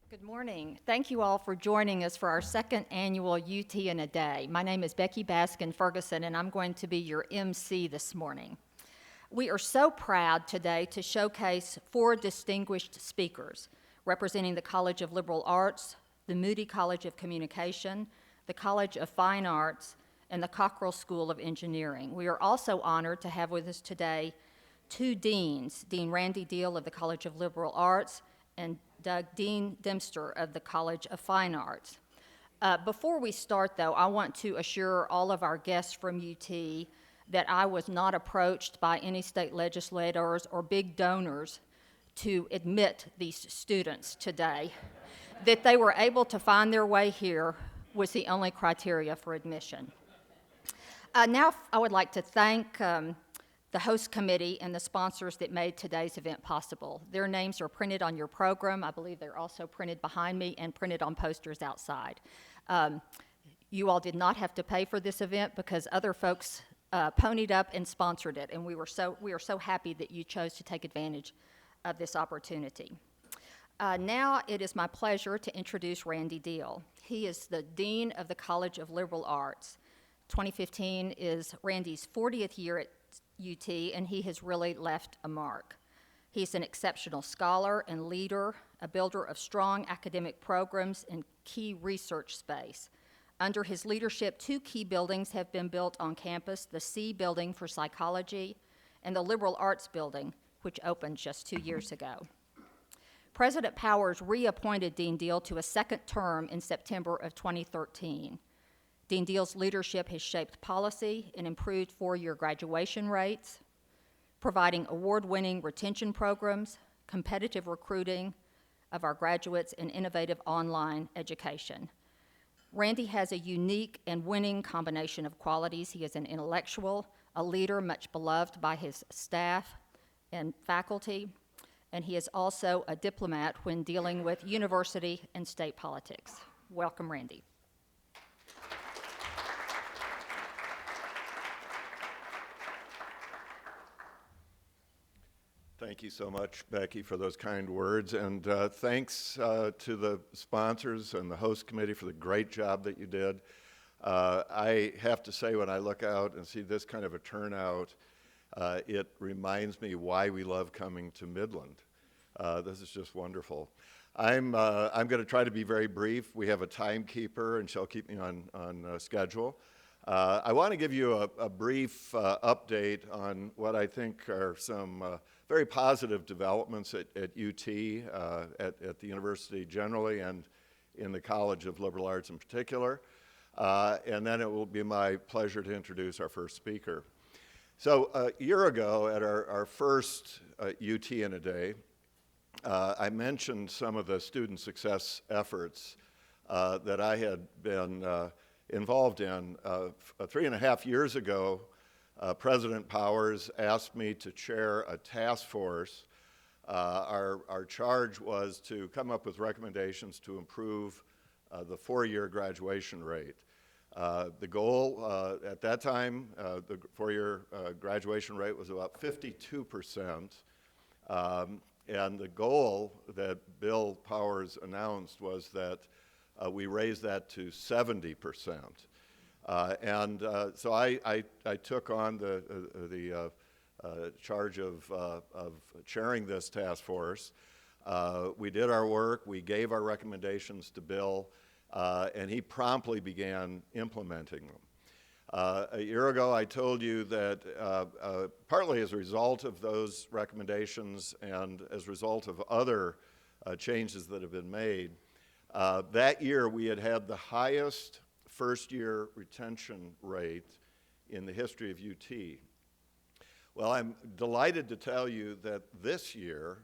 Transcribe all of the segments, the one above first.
Good morning. Thank you all for joining us for our second annual UT in a Day. My name is Becky Baskin-Ferguson, and I'm going to be your MC this morning. We are so proud today to showcase 4 distinguished speakers representing the College of Liberal Arts, the Moody College of Communication, the College of Fine Arts, and the Cockrell School of Engineering. We are also honored to have with us today 2 deans, Dean Randy Deal of the College of Liberal Arts and Dean Dempster of the College of Fine Arts. Before we start, though, I want to assure all of our guests from UT that I was not approached by any state legislators or big donors to admit these students today. That they were able to find their way here was the only criteria for admission. Now I would like to thank the host committee and the sponsors that made today's event possible. Their names are printed on your program. I believe they're also printed behind me and printed on posters outside. You all did not have to pay for this event because other folks ponied up and sponsored it, and we are so happy that you chose to take advantage of this opportunity. Now it is my pleasure to introduce Randy Deal. He is the Dean of the College of Liberal Arts. 2015 is Randy's 40th year at UT, and he has really left a mark. He's an exceptional scholar and leader, a builder of strong academic programs in key research space. Under his leadership, 2 key buildings have been built on campus, the C Building for Psychology and the Liberal Arts Building, which opened just 2 years ago. President Powers reappointed Dean Deal to a second term in September of 2013. Dean Deal's leadership has shaped policy and improved 4-year graduation rates, providing award-winning retention programs, competitive recruiting of our graduates, and innovative online education. Randy has a unique and winning combination of qualities. He is an intellectual, a leader much beloved by his staff and faculty, and he is also a diplomat when dealing with university and state politics. Welcome, Randy. Thank you so much, Becky, for those kind words, and thanks to the sponsors and the host committee for the great job that you did. I have to say, when I look out and see this kind of a turnout, it reminds me why we love coming to Midland. This is just wonderful. I'm going to try to be very brief. We have a timekeeper, and she'll keep me on schedule. I want to give you a brief update on what I think are some very positive developments at UT, at the university generally, and in the College of Liberal Arts in particular. And then it will be my pleasure to introduce our first speaker. So a year ago at our first UT in a Day, I mentioned some of the student success efforts that I had been involved in. 3.5 years ago, President Powers asked me to chair a task force. Our charge was to come up with recommendations to improve the 4-year graduation rate. The goal at that time, the 4-year graduation rate was about 52%. And the goal that Bill Powers announced was that we raised that to 70%. So I took on the charge of chairing this task force. We did our work, we gave our recommendations to Bill, and he promptly began implementing them. A year ago, I told you that partly as a result of those recommendations and as a result of other changes that have been made, that year we had the highest first-year retention rate in the history of UT. Well, I'm delighted to tell you that this year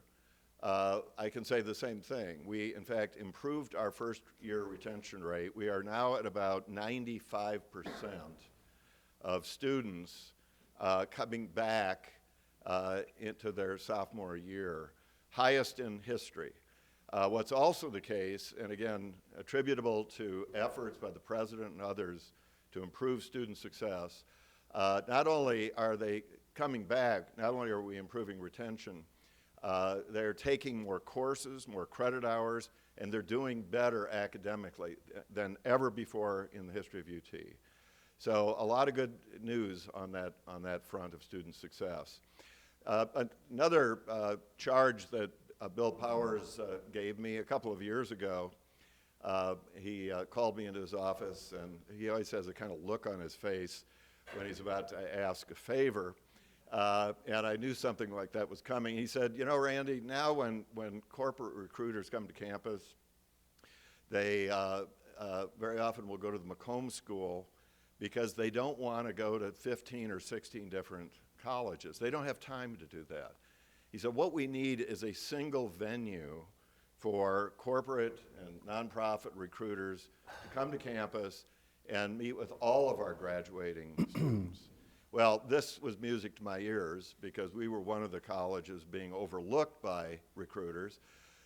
I can say the same thing. We, in fact, improved our first-year retention rate. We are now at about 95% of students coming back into their sophomore year, highest in history. What's also the case, and again, attributable to efforts by the president and others to improve student success, not only are they coming back, not only are we improving retention, they're taking more courses, more credit hours, and they're doing better academically than ever before in the history of UT. So a lot of good news on that front of student success. Another charge that Bill Powers gave me a couple of years ago, he called me into his office, and he always has a kind of look on his face when he's about to ask a favor. And I knew something like that was coming. He said, you know, Randy, now when corporate recruiters come to campus, they very often will go to the Macomb School because they don't want to go to 15 or 16 different colleges. They don't have time to do that. He said, what we need is a single venue for corporate and nonprofit recruiters to come to campus and meet with all of our graduating students. Well, this was music to my ears because we were one of the colleges being overlooked by recruiters.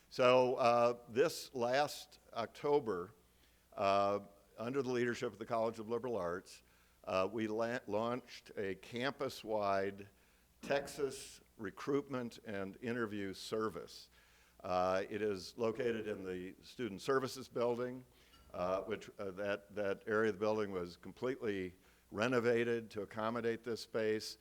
So this last October, under the leadership of the College of Liberal Arts, we launched a campus-wide Texas recruitment and interview service. It is located in the Student Services Building, which that area of the building was completely renovated to accommodate this space.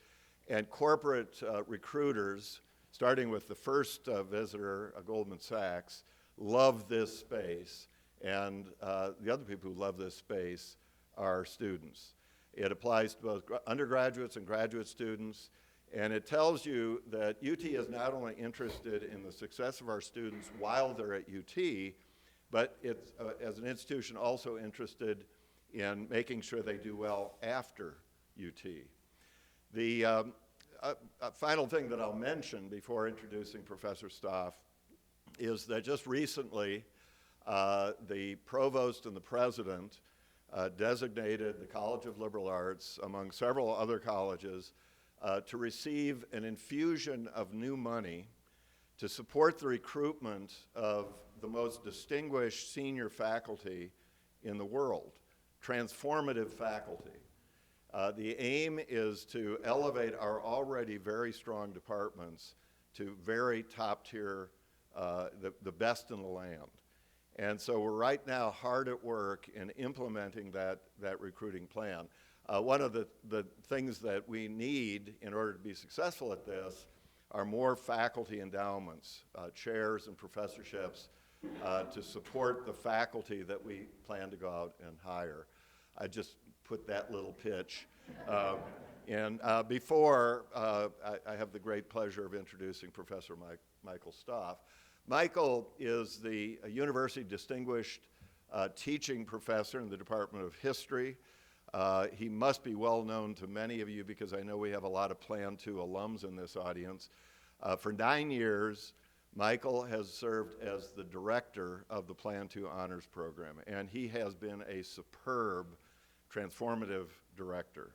And corporate recruiters, starting with the first visitor, Goldman Sachs, love this space. And the other people who love this space are students. It applies to both undergraduates and graduate students. And it tells you that UT is not only interested in the success of our students while they're at UT, but it's, as an institution, also interested in making sure they do well after UT. The final thing that I'll mention before introducing Professor Stoff is that just recently, the provost and the president designated the College of Liberal Arts, among several other colleges, to receive an infusion of new money to support the recruitment of the most distinguished senior faculty in the world, transformative faculty. The aim is to elevate our already very strong departments to very top tier, the best in the land. And so we're right now hard at work in implementing that recruiting plan. One of the things that we need in order to be successful at this are more faculty endowments, chairs and professorships to support the faculty that we plan to go out and hire. I just put that little pitch. Before, I have the great pleasure of introducing Professor Michael Stoff. Michael is the University Distinguished Teaching Professor in the Department of History. He must be well known to many of you because I know we have a lot of Plan 2 alums in this audience. For 9 years, Michael has served as the director of the Plan 2 Honors Program, and he has been a superb, transformative director.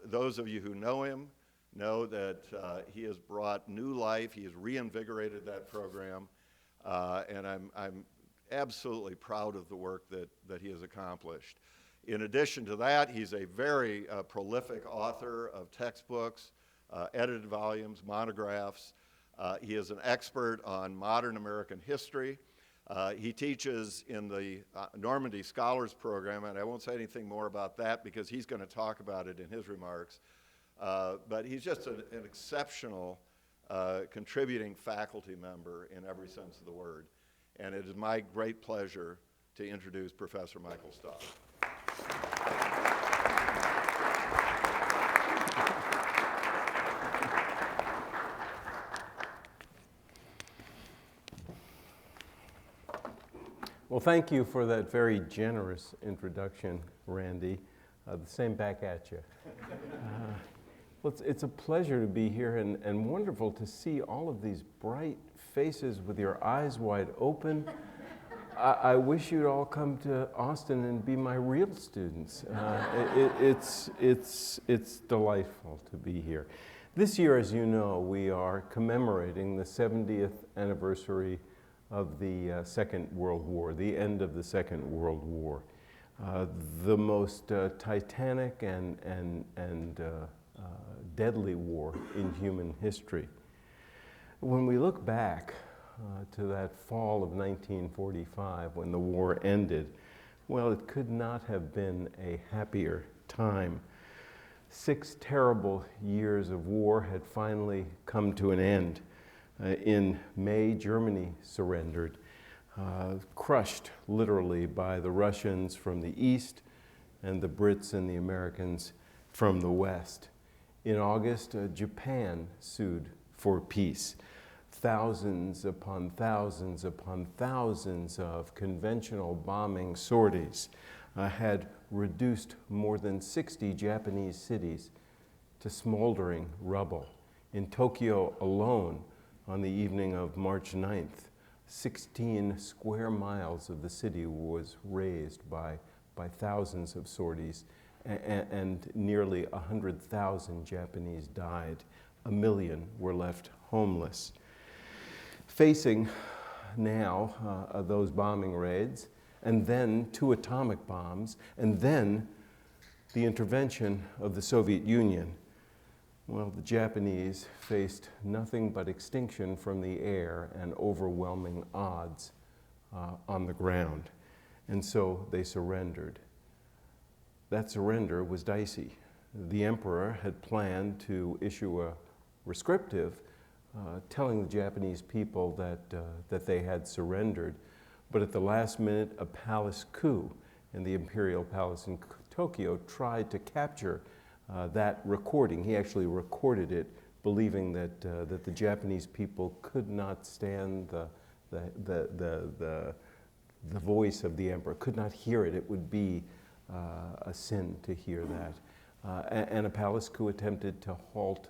Those of you who know him know that he has brought new life, he has reinvigorated that program, and I'm absolutely proud of the work that he has accomplished. In addition to that, he's a very prolific author of textbooks, edited volumes, monographs. He is an expert on modern American history. He teaches in the Normandy Scholars Program, and I won't say anything more about that because he's going to talk about it in his remarks. But he's just an exceptional contributing faculty member in every sense of the word. And it is my great pleasure to introduce Professor Michael Stoff. Well, thank you for that very generous introduction, Randy. The same back at you. Well, it's a pleasure to be here and wonderful to see all of these bright faces with your eyes wide open. I wish you'd all come to Austin and be my real students. It's delightful to be here. This year, as you know, we are commemorating the 70th anniversary of the Second World War, the end of the Second World War. The most titanic and deadly war in human history. When we look back to that fall of 1945 when the war ended, well, it could not have been a happier time. 6 terrible years of war had finally come to an end. In May, Germany surrendered, crushed literally by the Russians from the east and the Brits and the Americans from the west. In August, Japan sued for peace. Thousands upon thousands upon thousands of conventional bombing sorties had reduced more than 60 Japanese cities to smoldering rubble. In Tokyo alone, on the evening of March 9th, 16 square miles of the city was razed by thousands of sorties, and nearly 100,000 Japanese died. 1 million were left homeless. Facing now those bombing raids, and then 2 atomic bombs, and then the intervention of the Soviet Union, well, the Japanese faced nothing but extinction from the air and overwhelming odds on the ground. And so they surrendered. That surrender was dicey. The emperor had planned to issue a rescriptive telling the Japanese people that they had surrendered, but at the last minute, a palace coup in the imperial palace in Tokyo tried to capture that recording. He actually recorded it, believing that the Japanese people could not stand the voice of the emperor, could not hear it. It would be a sin to hear that. And a palace coup attempted to halt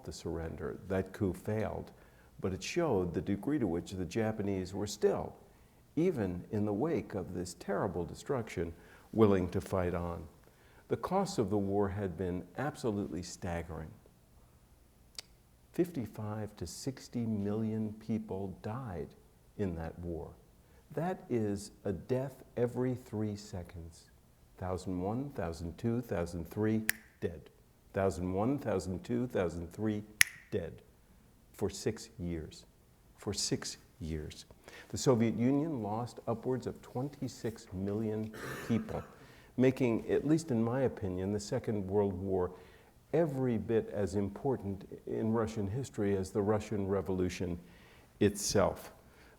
the surrender. That coup failed, but it showed the degree to which the Japanese were still, even in the wake of this terrible destruction, willing to fight on. The costs of the war had been absolutely staggering. 55 to 60 million people died in that war. That is a death every 3 seconds. 1,001, 1,002, 1,003, dead. 1,001, 1,002, 1,003, dead. For 6 years. For 6 years. The Soviet Union lost upwards of 26 million people, making, at least in my opinion, the Second World War every bit as important in Russian history as the Russian Revolution itself.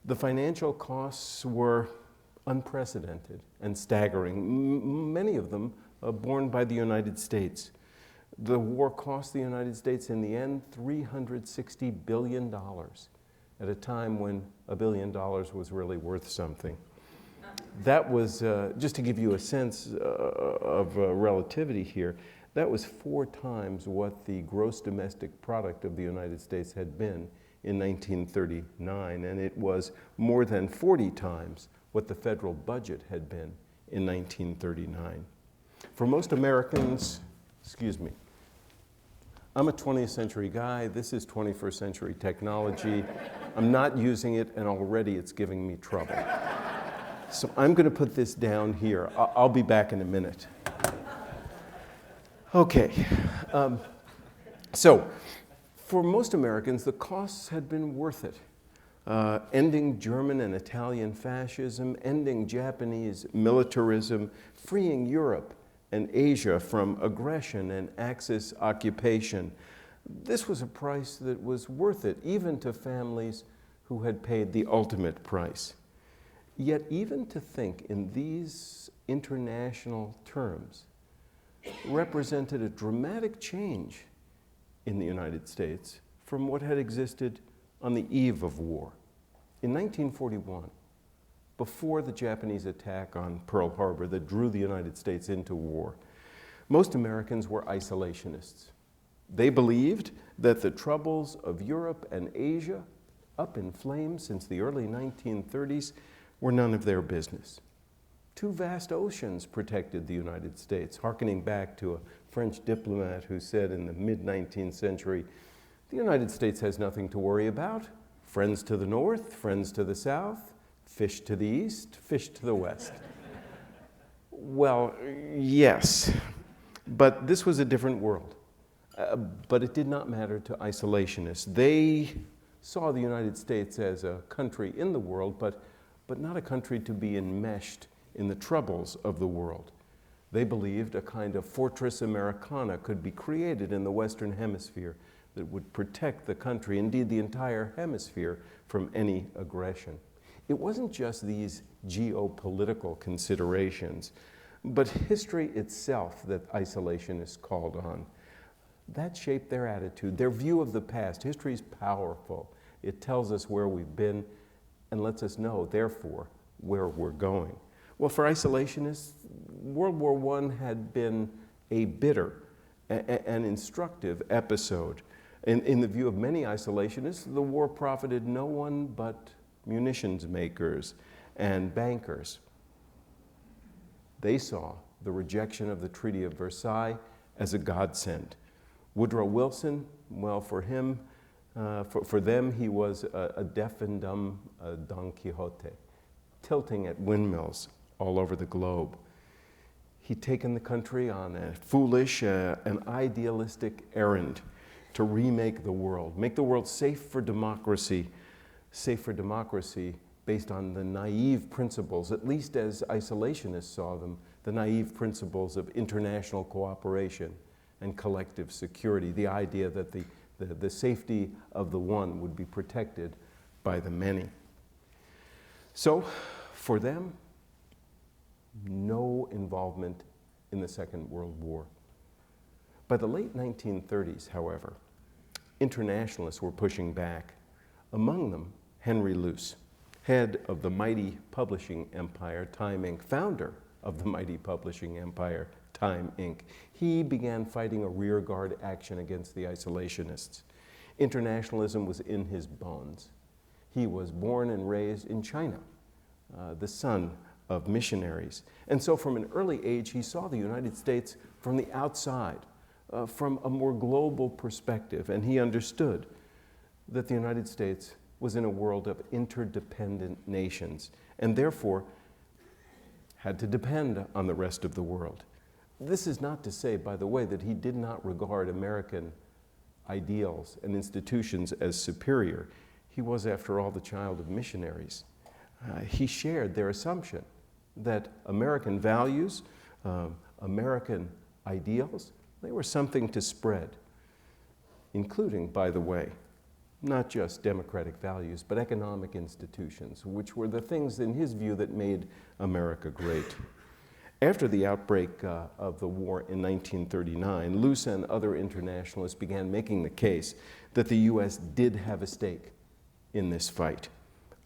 The financial costs were unprecedented and staggering, many of them borne by the United States. The war cost the United States, in the end, $360 billion at a time when $1 billion was really worth something. That was, just to give you a sense of relativity here, that was 4 times what the gross domestic product of the United States had been in 1939, and it was more than 40 times what the federal budget had been in 1939. For most Americans, excuse me, I'm a 20th century guy, this is 21st century technology. I'm not using it, and already it's giving me trouble. So I'm going to put this down here. I'll be back in a minute. Okay. So for most Americans, the costs had been worth it. Ending German and Italian fascism, ending Japanese militarism, freeing Europe and Asia from aggression and Axis occupation. This was a price that was worth it, even to families who had paid the ultimate price. Yet even to think in these international terms represented a dramatic change in the United States from what had existed on the eve of war. In 1941, before the Japanese attack on Pearl Harbor that drew the United States into war, most Americans were isolationists. They believed that the troubles of Europe and Asia, up in flames since the early 1930s, were none of their business. 2 vast oceans protected the United States, hearkening back to a French diplomat who said in the mid-19th century, the United States has nothing to worry about. Friends to the north, friends to the south, fish to the east, fish to the west. Well, yes, but this was a different world. But it did not matter to isolationists. They saw the United States as a country in the world, but not a country to be enmeshed in the troubles of the world. They believed a kind of fortress Americana could be created in the Western Hemisphere that would protect the country, indeed the entire hemisphere, from any aggression. It wasn't just these geopolitical considerations, but history itself that isolationists called on. That shaped their attitude, their view of the past. History is powerful. It tells us where we've been and lets us know, therefore, where we're going. Well, for isolationists, World War I had been a bitter and instructive episode. In the view of many isolationists, the war profited no one but munitions makers and bankers. They saw the rejection of the Treaty of Versailles as a godsend. Woodrow Wilson, well, for him, for them, he was a deaf and dumb Don Quixote, tilting at windmills all over the globe. He'd taken the country on a foolish and idealistic errand to remake the world, make the world safe for democracy based on the naive principles, at least as isolationists saw them, the naive principles of international cooperation and collective security, the idea that the safety of the one would be protected by the many. So, for them, no involvement in the Second World War. By the late 1930s, however, internationalists were pushing back. Among them, Henry Luce, head of the mighty publishing empire Time Inc., founder of the mighty publishing empire Time Inc. He began fighting a rearguard action against the isolationists. Internationalism was in his bones. He was born and raised in China, the son of missionaries. And so from an early age, he saw the United States from the outside, from a more global perspective, and he understood that the United States was in a world of interdependent nations, and therefore had to depend on the rest of the world. This is not to say, by the way, that he did not regard American ideals and institutions as superior. He was, after all, the child of missionaries. He shared their assumption that American values, American ideals, they were something to spread, including, by the way, not just democratic values, but economic institutions, which were the things, in his view, that made America great. After the outbreak of the war in 1939, Luce and other internationalists began making the case that the U.S. did have a stake in this fight.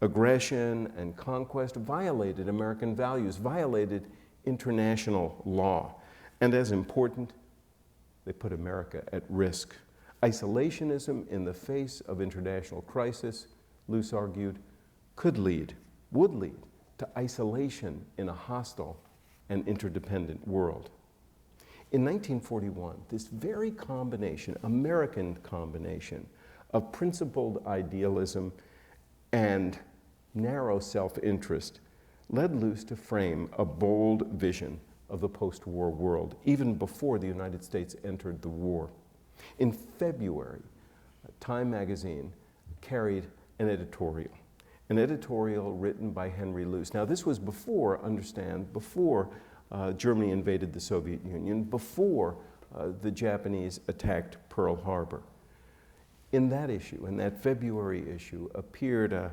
Aggression and conquest violated American values, violated international law, and as important, they put America at risk. Isolationism in the face of international crisis, Luce argued, would lead to isolation in a hostile and interdependent world. In 1941, this very combination, American combination, of principled idealism and narrow self-interest led Luce to frame a bold vision of the post-war world, even before the United States entered the war. In February, Time magazine carried an editorial written by Henry Luce. Now, this was before Germany invaded the Soviet Union, before the Japanese attacked Pearl Harbor. In that issue, in that February issue, appeared a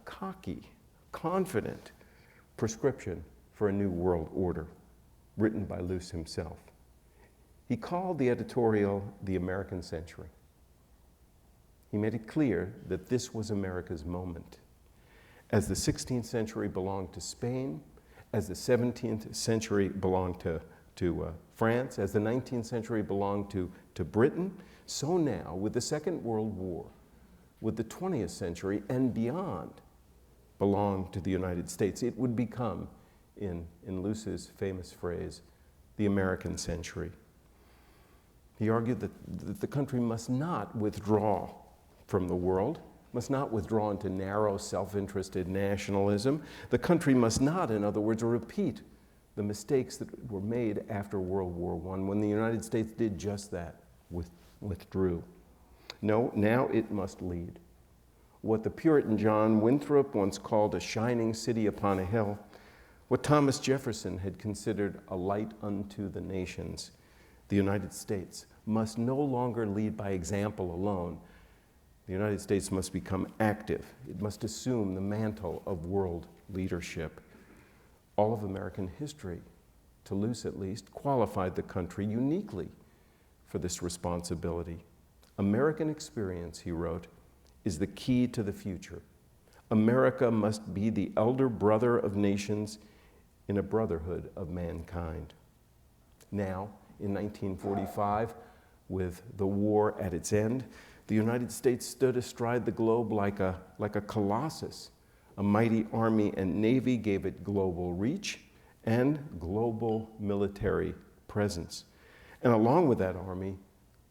cocky, confident prescription for a new world order, written by Luce himself. He called the editorial the American Century. He made it clear that this was America's moment. As the 16th century belonged to Spain, as the 17th century belonged to France, as the 19th century belonged to Britain, so now, with the Second World War, with the 20th century and beyond, belonged to the United States. It would become, in Luce's famous phrase, the American century. He argued that the country must not withdraw from the world, must not withdraw into narrow, self-interested nationalism. The country must not, in other words, repeat the mistakes that were made after World War I, when the United States did just that, withdrew. No, now it must lead. what the Puritan John Winthrop once called a shining city upon a hill, what Thomas Jefferson had considered a light unto the nations. The United States must no longer lead by example alone. The United States must become active. It must assume the mantle of world leadership. All of American history, Toulouse at least, qualified the country uniquely for this responsibility. American experience, he wrote, is the key to the future. America must be the elder brother of nations in a brotherhood of mankind. Now, in 1945, with the war at its end, the United States stood astride the globe like a colossus. A mighty army and navy gave it global reach and global military presence. And along with that army,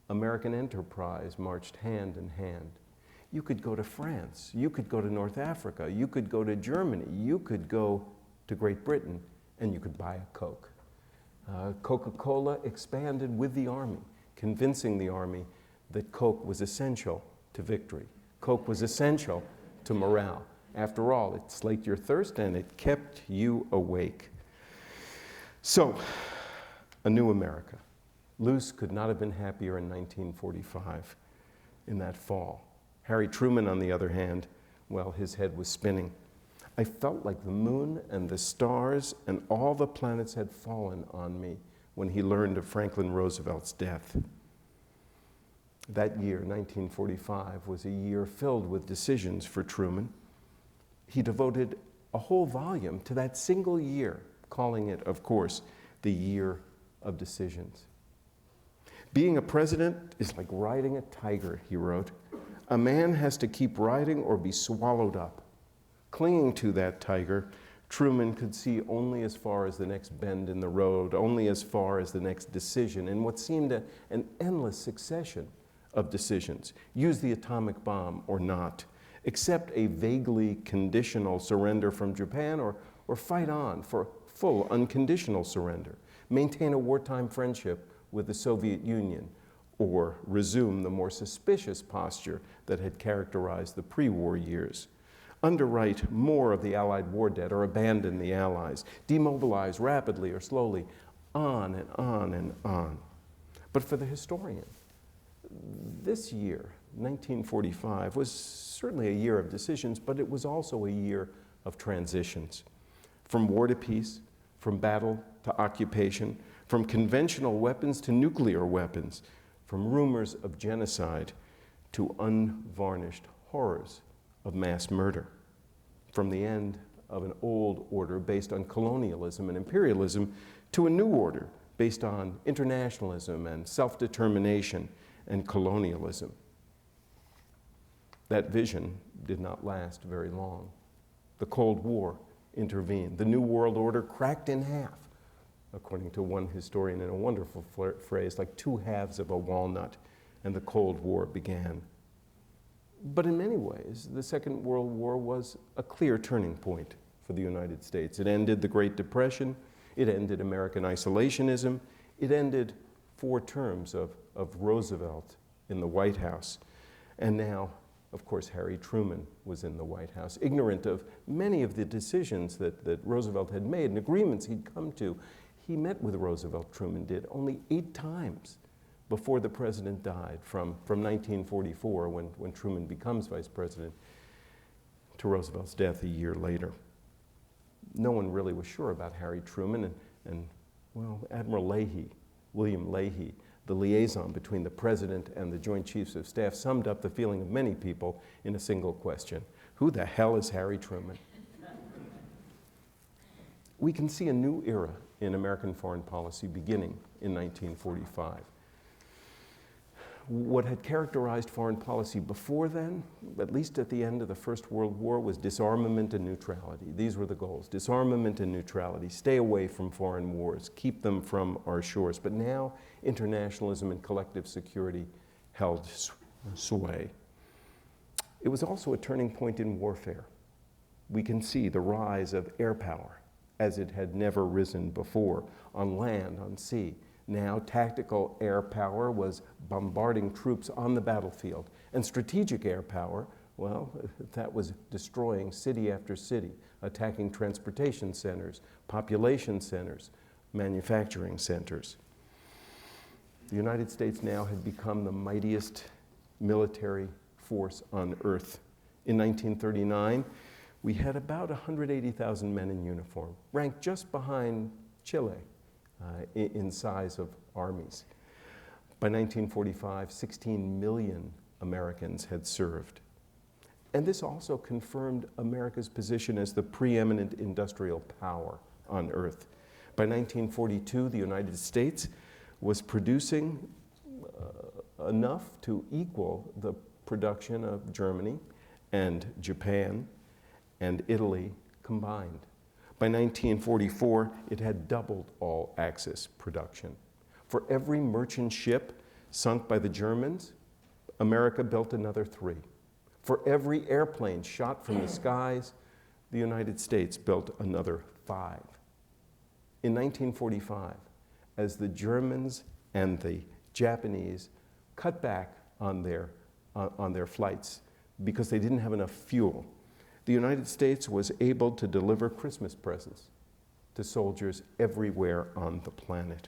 American enterprise marched hand in hand. You could go to France, you could go to North Africa, you could go to Germany, you could go to Great Britain, and you could buy a Coke. Coca-Cola expanded with the army, convincing the army that Coke was essential to victory. Coke was essential to morale. After all, it slaked your thirst and it kept you awake. So, a new America. Luce could not have been happier in 1945, in that fall. Harry Truman, on the other hand, well, his head was spinning. I felt like the moon and the stars and all the planets had fallen on me when he learned of Franklin Roosevelt's death. That year, 1945, was a year filled with decisions for Truman. He devoted a whole volume to that single year, calling it, of course, the year of decisions. Being a president is like riding a tiger, he wrote. A man has to keep riding or be swallowed up. Clinging to that tiger, Truman could see only as far as the next bend in the road, only as far as the next decision, in what seemed an endless succession of decisions. Use the atomic bomb or not. Accept a vaguely conditional surrender from Japan or fight on for full unconditional surrender. Maintain a wartime friendship with the Soviet Union or resume the more suspicious posture that had characterized the pre-war years. Underwrite more of the Allied war debt or abandon the Allies. Demobilize rapidly or slowly, on and on and on. But for the historian, this year, 1945, was certainly a year of decisions, but it was also a year of transitions. From war to peace, from battle to occupation, from conventional weapons to nuclear weapons, from rumors of genocide to unvarnished horrors of mass murder, from the end of an old order based on colonialism and imperialism to a new order based on internationalism and self-determination and colonialism. That vision did not last very long. The Cold War intervened. The New World Order cracked in half, according to one historian in a wonderful phrase, like two halves of a walnut, and the Cold War began. But in many ways, the Second World War was a clear turning point for the United States. It ended the Great Depression, it ended American isolationism, it ended 4 terms of Roosevelt in the White House. And now, of course, Harry Truman was in the White House, ignorant of many of the decisions that Roosevelt had made and agreements he'd come to. He met with Roosevelt, Truman did, only 8 times before the president died, from 1944, when Truman becomes vice president, to Roosevelt's death a year later. No one really was sure about Harry Truman, and Admiral Leahy, William Leahy, the liaison between the president and the Joint Chiefs of Staff, summed up the feeling of many people in a single question: who the hell is Harry Truman? We can see a new era in American foreign policy beginning in 1945. What had characterized foreign policy before then, at least at the end of the First World War, was disarmament and neutrality. These were the goals: disarmament and neutrality. Stay away from foreign wars. Keep them from our shores. But now, internationalism and collective security held sway. It was also a turning point in warfare. We can see the rise of air power as it had never risen before, on land, on sea. Now, tactical air power was bombarding troops on the battlefield, and strategic air power, Well, that was destroying city after city, attacking transportation centers, population centers, manufacturing centers. The United States now had become the mightiest military force on earth. In 1939, we had about 180,000 men in uniform, ranked just behind Chile in size of armies. By 1945, 16 million Americans had served. And this also confirmed America's position as the preeminent industrial power on earth. By 1942, the United States was producing enough to equal the production of Germany and Japan and Italy combined. By 1944, it had doubled all-axis production. For every merchant ship sunk by the Germans, America built another 3. For every airplane shot from the skies, the United States built another 5. In 1945, as the Germans and the Japanese cut back on their flights because they didn't have enough fuel, the United States was able to deliver Christmas presents to soldiers everywhere on the planet.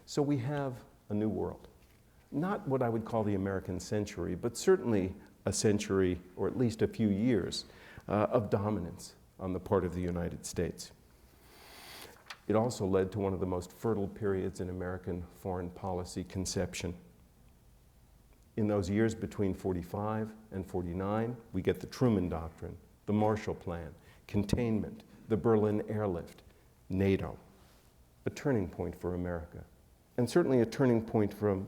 So we have a new world. Not what I would call the American century, but certainly a century, or at least a few years, of dominance on the part of the United States. It also led to one of the most fertile periods in American foreign policy conception. In those years between 45 and 49, we get the Truman Doctrine, the Marshall Plan, containment, the Berlin airlift, NATO, a turning point for America, and certainly a turning point from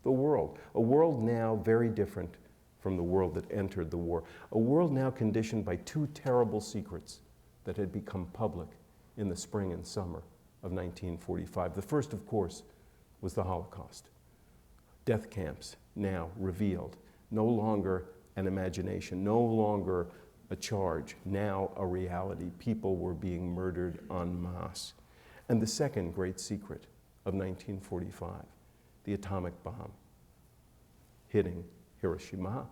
the world, a world now very different from the world that entered the war, a world now conditioned by 2 terrible secrets that had become public in the spring and summer of 1945. The first, of course, was the Holocaust. Death camps now revealed, no longer an imagination, no longer a charge, now a reality. People were being murdered en masse. And the second great secret of 1945, the atomic bomb, hitting Hiroshima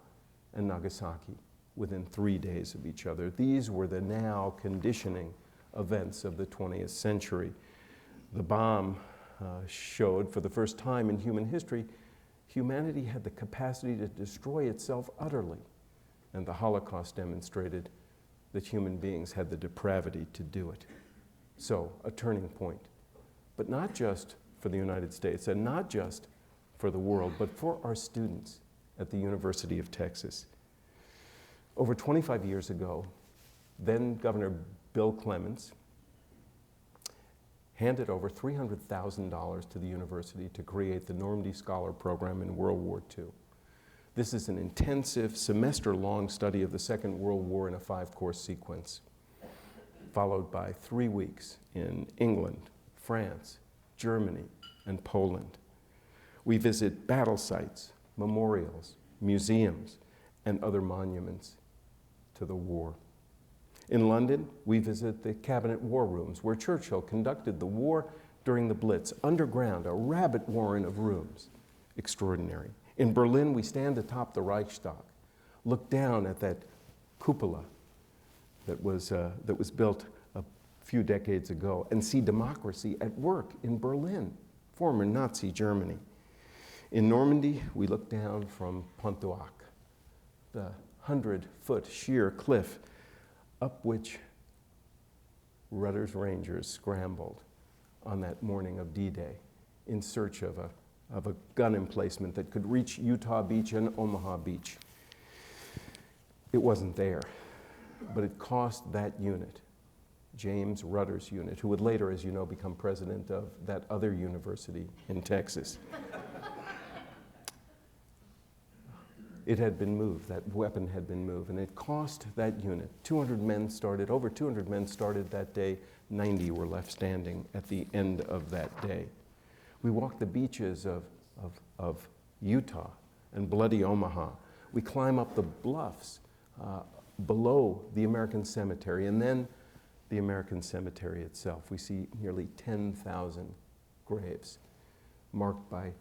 and Nagasaki within 3 days of each other. These were the now conditioning events of the 20th century. The bomb showed, for the first time in human history, humanity had the capacity to destroy itself utterly. And the Holocaust demonstrated that human beings had the depravity to do it. So, a turning point. But not just for the United States, and not just for the world, but for our students at the University of Texas. Over 25 years ago, then Governor Bill Clements handed over $300,000 to the university to create the Normandy Scholar Program in World War II. This is an intensive, semester-long study of the Second World War in a 5-course sequence, followed by 3 weeks in England, France, Germany, and Poland. We visit battle sites, memorials, museums, and other monuments to the war. In London, we visit the Cabinet War Rooms, where Churchill conducted the war during the Blitz, underground, a rabbit warren of rooms. Extraordinary. In Berlin, we stand atop the Reichstag, look down at that cupola that was built a few decades ago, and see democracy at work in Berlin, former Nazi Germany. In Normandy, we look down from Pontoise, the 100-foot sheer cliff up which Rudder's Rangers scrambled on that morning of D-Day in search of a gun emplacement that could reach Utah Beach and Omaha Beach. It wasn't there, but it cost that unit, James Rudder's unit, who would later, as you know, become president of that other university in Texas. It had been moved, that weapon had been moved, and it cost that unit. Over 200 men started that day, 90 were left standing at the end of that day. We walked the beaches of Utah and bloody Omaha. We climb up the bluffs below the American Cemetery, and then the American Cemetery itself. We see nearly 10,000 graves marked by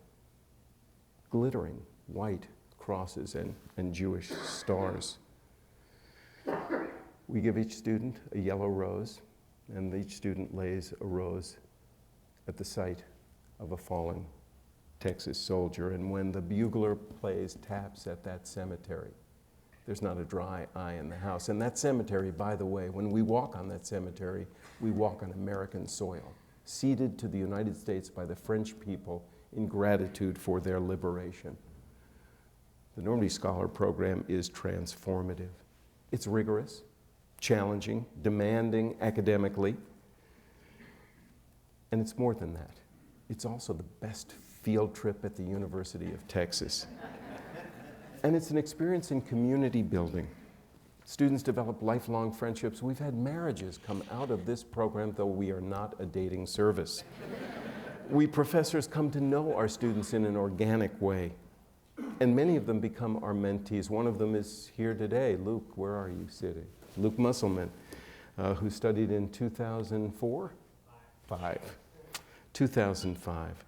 glittering white crosses and Jewish stars. We give each student a yellow rose, and each student lays a rose at the site of a fallen Texas soldier. And when the bugler plays taps at that cemetery, there's not a dry eye in the house. And that cemetery, by the way, when we walk on that cemetery, we walk on American soil, ceded to the United States by the French people in gratitude for their liberation. The Normandy Scholar Program is transformative. It's rigorous, challenging, demanding academically, and it's more than that. It's also the best field trip at the University of Texas. And it's an experience in community building. Students develop lifelong friendships. We've had marriages come out of this program, though we are not a dating service. We professors come to know our students in an organic way, and many of them become our mentees. One of them is here today. Luke, where are you sitting? Luke Musselman, who studied in 2004? 2005.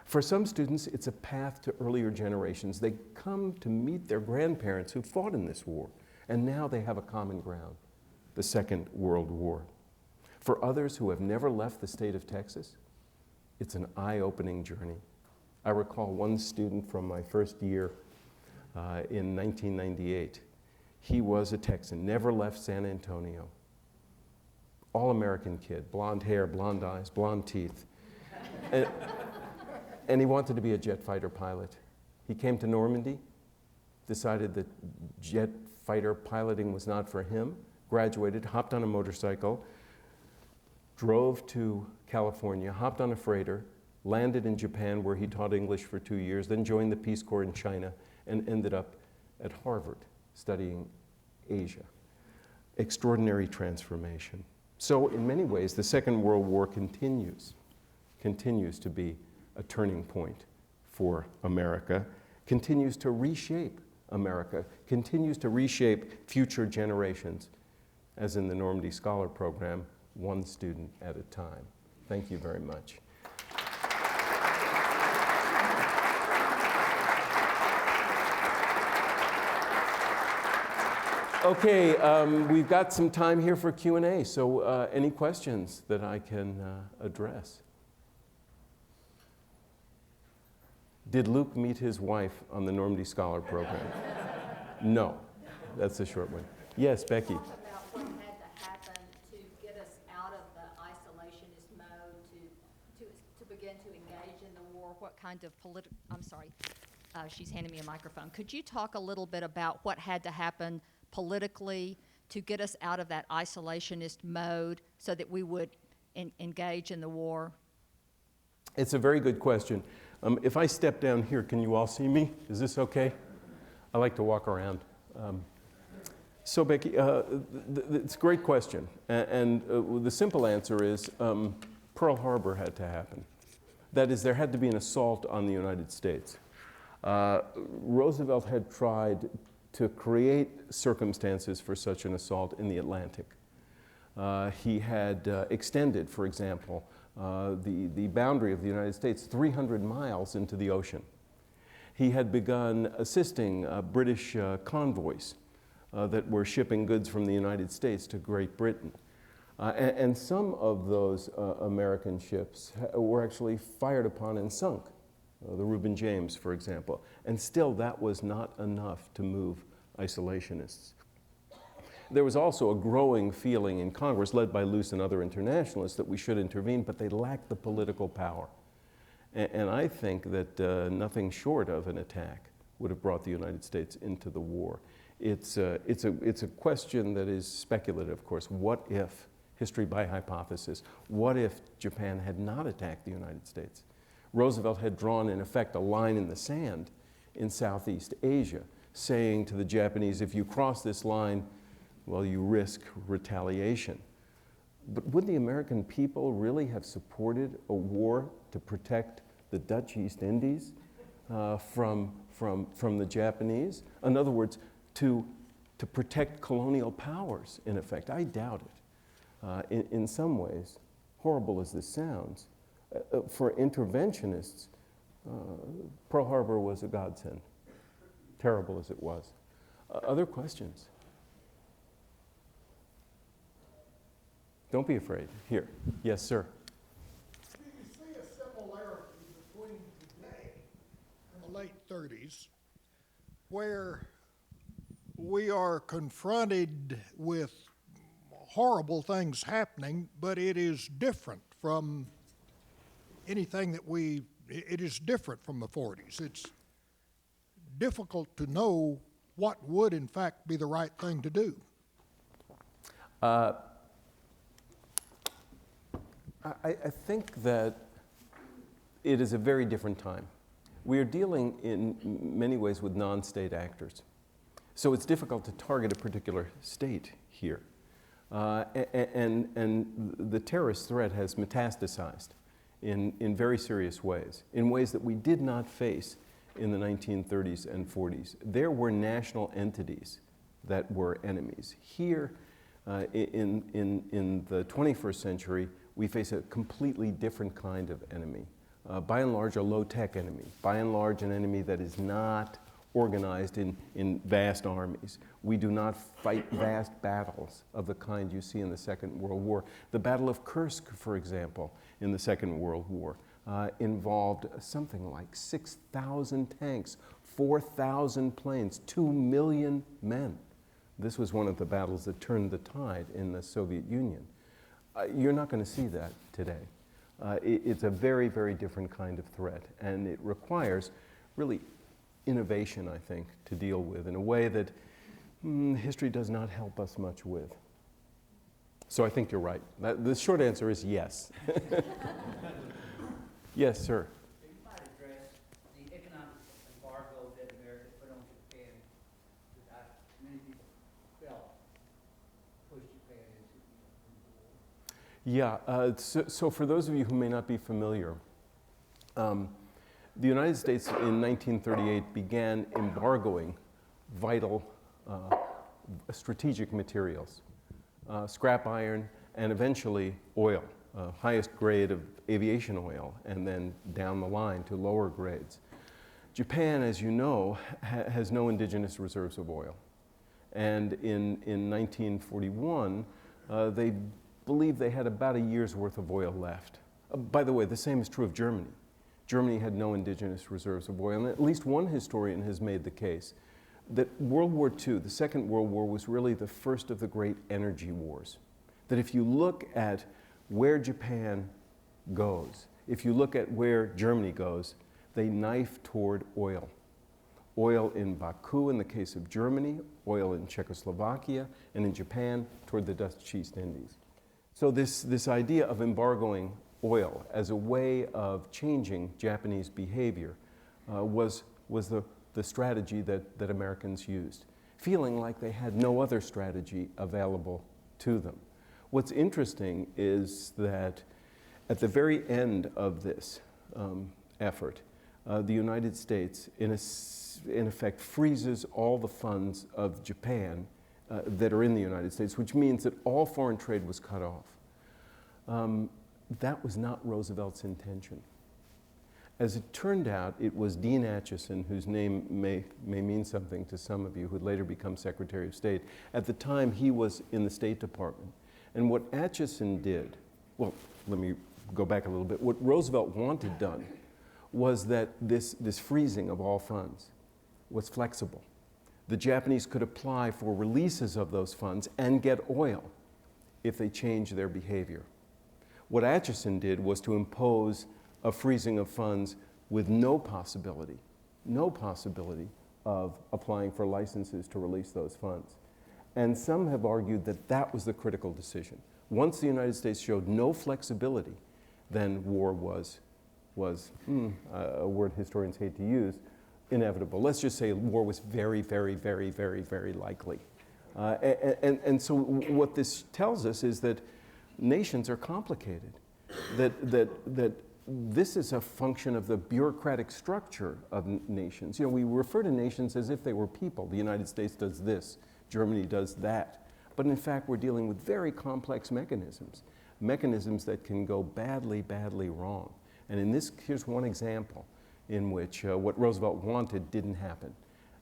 For some students, it's a path to earlier generations. They come to meet their grandparents who fought in this war, and now they have a common ground, the Second World War. For others who have never left the state of Texas, it's an eye-opening journey. I recall one student from my first year in 1998. He was a Texan, never left San Antonio. All-American kid, blonde hair, blonde eyes, blonde teeth. And he wanted to be a jet fighter pilot. He came to Normandy, decided that jet fighter piloting was not for him, graduated, hopped on a motorcycle, drove to California, hopped on a freighter, landed in Japan where he taught English for 2 years, then joined the Peace Corps in China and ended up at Harvard studying Asia. Extraordinary transformation. So in many ways, the Second World War continues to be a turning point for America, continues to reshape America, continues to reshape future generations, as in the Normandy Scholar Program, one student at a time. Thank you very much. Okay, we've got some time here for Q&A, so any questions that I can address? Did Luke meet his wife on the Normandy Scholar Program? No. That's a short one. Yes, Becky. Talk about what had to happen to get us out of the isolationist mode, to begin to engage in the war. What kind of she's handing me a microphone. Could you talk a little bit about what had to happen politically to get us out of that isolationist mode so that we would engage in the war? It's a very good question. If I step down here, can you all see me? Is this okay? I like to walk around. So Becky, it's a great question. And the simple answer is Pearl Harbor had to happen. That is, there had to be an assault on the United States. Roosevelt had tried to create circumstances for such an assault in the Atlantic. He had extended, for example, the boundary of the United States 300 miles into the ocean. He had begun assisting British convoys that were shipping goods from the United States to Great Britain. And some of those American ships were actually fired upon and sunk, the Reuben James, for example. And still, that was not enough to move isolationists. There was also a growing feeling in Congress, led by Luce and other internationalists, that we should intervene, but they lacked the political power. And I think that nothing short of an attack would have brought the United States into the war. It's a question that is speculative, of course. What if, history by hypothesis, what if Japan had not attacked the United States? Roosevelt had drawn, in effect, a line in the sand in Southeast Asia, saying to the Japanese, if you cross this line, well, you risk retaliation. But would the American people really have supported a war to protect the Dutch East Indies from the Japanese? In other words, to protect colonial powers, in effect? I doubt it. In some ways, horrible as this sounds, for interventionists, Pearl Harbor was a godsend. terrible as it was. Other questions? Don't be afraid. Here. Yes, sir. Do you see a similarity between today and the late 30s, where we are confronted with horrible things happening, but it is different from anything that it is different from the 40s. It's difficult to know what would in fact be the right thing to do. I think that it is a very different time. We are dealing in many ways with non-state actors. So it's difficult to target a particular state here. And the terrorist threat has metastasized in very serious ways, in ways that we did not face in the 1930s and 40s. There were national entities that were enemies. Here, in the 21st century, we face a completely different kind of enemy. By and large, a low-tech enemy. By and large, an enemy that is not organized in vast armies. We do not fight vast battles of the kind you see in the Second World War. The Battle of Kursk, for example, in the Second World War, involved something like 6,000 tanks, 4,000 planes, 2 million men. This was one of the battles that turned the tide in the Soviet Union. You're not going to see that today. It's a very, very different kind of threat, and it requires really innovation, I think, to deal with in a way that history does not help us much with. So I think you're right. The short answer is yes. Yes, sir. You might address the economic embargo that America put on Japan, that many people felt pushed Japan into the war. Yeah, so for those of you who may not be familiar, the United States in 1938 began embargoing vital strategic materials, scrap iron, and eventually oil, highest grade of aviation oil, and then down the line to lower grades. Japan, as you know, has no indigenous reserves of oil. And in 1941, they believed they had about a year's worth of oil left. By the way, the same is true of Germany. Germany had no indigenous reserves of oil, and at least one historian has made the case that World War II, the Second World War, was really the first of the great energy wars. That if you look at where Japan goes, if you look at where Germany goes, they knife toward oil. Oil in Baku in the case of Germany, oil in Czechoslovakia, and in Japan toward the Dutch East Indies. So this idea of embargoing oil as a way of changing Japanese behavior was the strategy that Americans used, feeling like they had no other strategy available to them. What's interesting is that at the very end of this effort, the United States, in effect, freezes all the funds of Japan that are in the United States, which means that all foreign trade was cut off. That was not Roosevelt's intention. As it turned out, it was Dean Acheson, whose name may mean something to some of you, who would later become Secretary of State. At the time, he was in the State Department. And what Acheson did, well, let me go back a little bit. What Roosevelt wanted done was that this freezing of all funds was flexible. The Japanese could apply for releases of those funds and get oil if they changed their behavior. What Acheson did was to impose a freezing of funds with no possibility of applying for licenses to release those funds. And some have argued that that was the critical decision. Once the United States showed no flexibility, then war was a word historians hate to use, inevitable. Let's just say war was very, very, very, very, very likely. And so what this tells us is that nations are complicated, that this is a function of the bureaucratic structure of nations. You know, we refer to nations as if they were people. The United States does this, Germany does that. But in fact, we're dealing with very complex mechanisms that can go badly, badly wrong. And here's one example in which what Roosevelt wanted didn't happen.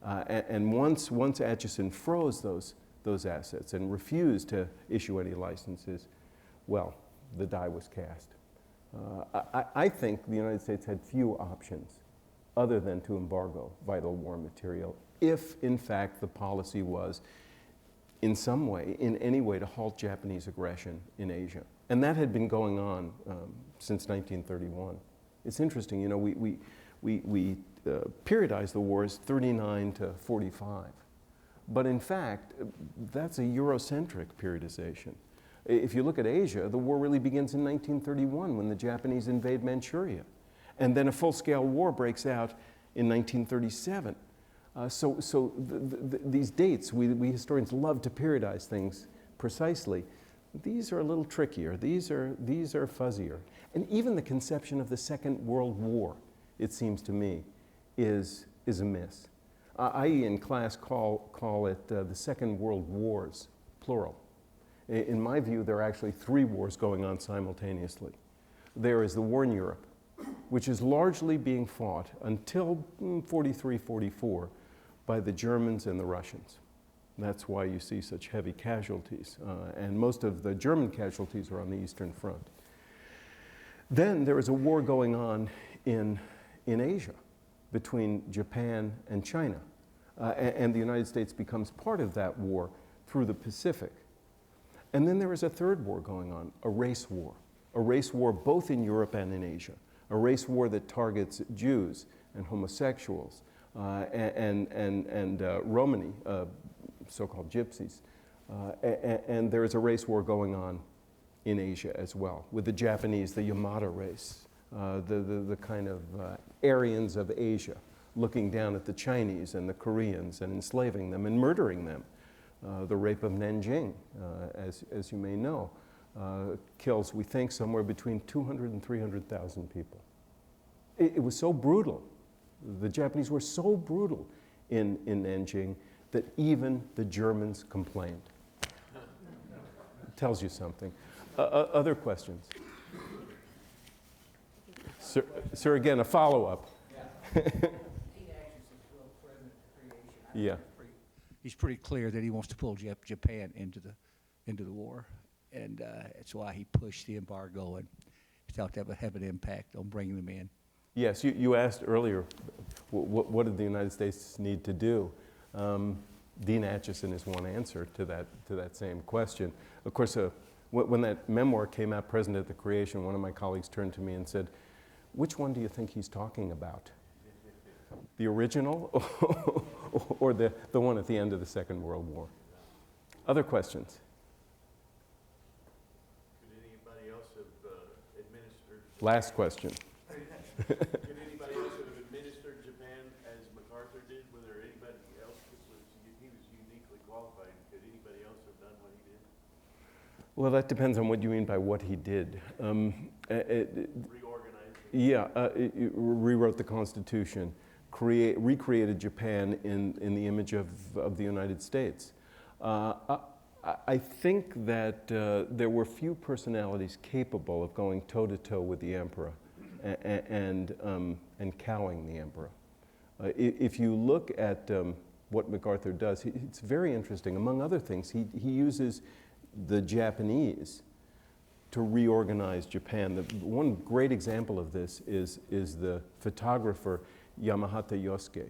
And once Atchison froze those assets and refused to issue any licenses, well, the die was cast. I think the United States had few options other than to embargo vital war material if, in fact, the policy was in some way, in any way, to halt Japanese aggression in Asia. And that had been going on since 1931. It's interesting, you know, we periodized the war as 39 to 45. But in fact, that's a Eurocentric periodization. If you look at Asia, the war really begins in 1931 when the Japanese invade Manchuria. And then a full-scale war breaks out in 1937. So these dates, we historians love to periodize things precisely. These are a little trickier. These are fuzzier. And even the conception of the Second World War, it seems to me, is a miss. I, in class, call it the Second World Wars, plural. In my view, there are actually 3 wars going on simultaneously. There is the war in Europe, which is largely being fought until 43, 44 by the Germans and the Russians. That's why you see such heavy casualties. And most of the German casualties are on the Eastern Front. Then there is a war going on in Asia between Japan and China. And the United States becomes part of that war through the Pacific. And then there is a third war going on, a race war both in Europe and in Asia, a race war that targets Jews and homosexuals and Romani, so-called gypsies. And there is a race war going on in Asia as well, with the Japanese, the Yamata race, the kind of Aryans of Asia, looking down at the Chinese and the Koreans and enslaving them and murdering them. The rape of Nanjing, as you may know, kills, we think, somewhere between 200 and 300,000 people. It was so brutal. The Japanese were so brutal in Nanjing that even the Germans complained. It tells you something. Other questions? Sir, again, a follow-up. Yeah. He's pretty clear that he wants to pull Japan into the war, and that's why he pushed the embargo and thought that would have an impact on bringing them in. Yes, you asked earlier, what did the United States need to do? Dean Acheson is one answer to that same question. Of course, when that memoir came out, Present at the Creation, one of my colleagues turned to me and said, "Which one do you think he's talking about? The original or the one at the end of the Second World War?" Other questions? Could anybody else have administered? Last question. Could anybody else have administered Japan as MacArthur did? Was there anybody else that he was uniquely qualified? Could anybody else have done what he did? Well, that depends on what you mean by what he did. Reorganized? Yeah, rewrote the Constitution, recreated Japan in the image of the United States. I think that there were few personalities capable of going toe-to-toe with the emperor and cowing the emperor. If you look at what MacArthur does, it's very interesting. Among other things, he uses the Japanese to reorganize Japan. One great example of this is the photographer Yamahata Yosuke,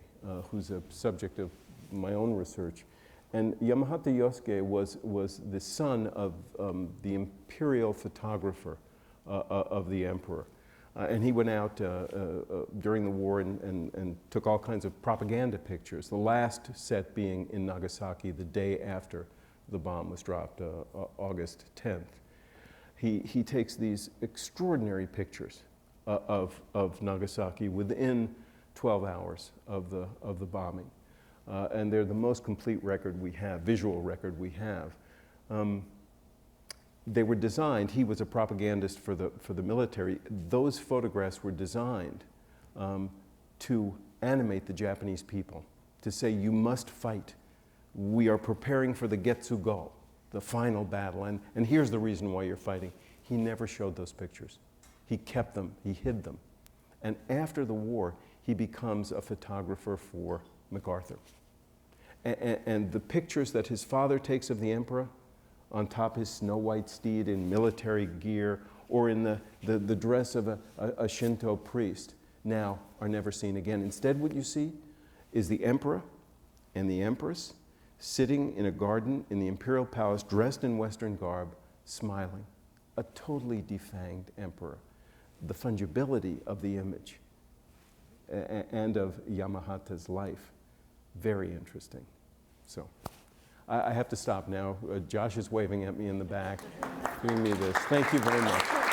who's a subject of my own research. And Yamahata Yosuke was the son of the imperial photographer of the emperor. And he went out during the war and took all kinds of propaganda pictures, the last set being in Nagasaki the day after the bomb was dropped, August 10th. He takes these extraordinary pictures of Nagasaki within 12 hours of the bombing. And they're the most complete record we have, visual record we have. They were designed, he was a propagandist for the military. Those photographs were designed to animate the Japanese people, to say, you must fight. We are preparing for the Getsugo, the final battle, and here's the reason why you're fighting. He never showed those pictures. He kept them, he hid them. And after the war, he becomes a photographer for MacArthur. And the pictures that his father takes of the emperor on top his snow white steed in military gear or in the dress of a Shinto priest now are never seen again. Instead, what you see is the emperor and the empress sitting in a garden in the imperial palace, dressed in Western garb, smiling. A totally defanged emperor. The fungibility of the image and of Yamahata's life, very interesting. So I have to stop now. Josh is waving at me in the back, giving me this. Thank you very much.